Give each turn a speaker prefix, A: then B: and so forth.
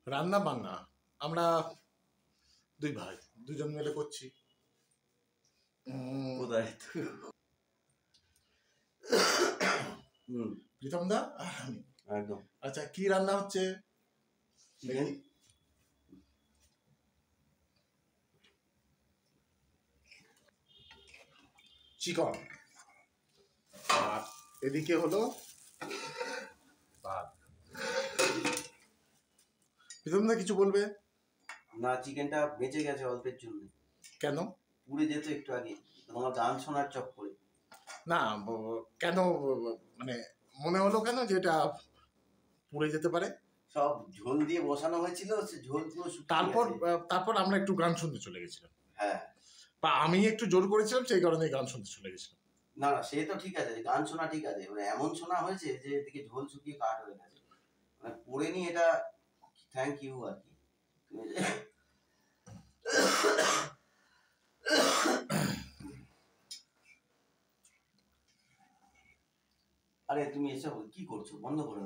A: রান্না বান্না আমরা দুই ভাই দুজন মিলে করছি।
B: কোথায়?
A: প্রীতম দা আর আমি।
B: একদম।
A: আচ্ছা, কি রান্না হচ্ছে?
B: চিকেন।
A: চিকন। আর এদিকে হলো ভাত। প্রীতম দা কিছু বলবে?
B: না, চিকেনটা বেঁচে গেছে অল্পের জন্য।
A: কেন?
B: পুড়ে যেত একটু আগে, তোমার গান শোনার চক্করে।
A: না, কেন মানে মনে হলো কেন যে এটা পুড়ে যেতে পারে?
B: সব ঝোল দিয়ে বসানো হয়েছিল, সে ঝোল পুরো শুকিয়ে
A: তারপর
B: গেছে।
A: তারপর আমরা একটু গান শুনতে চলে গেছিলাম,
B: হ্যাঁ।
A: বা আমি একটু জোর করেছিলাম, সেই কারণে গান শুনতে চলে গেছিলাম।
B: না না, সে তো ঠিক আছে, গান শোনা ঠিক আছে, মানে এমন শোনা হয়েছে যে এদিকে ঝোল শুকিয়ে কাঠ হয়ে গেছে, মানে পড়েনি এটা। থ্যাংক ইউ আর কি। আরে তুমি এসব কি করছো? বন্ধ করো।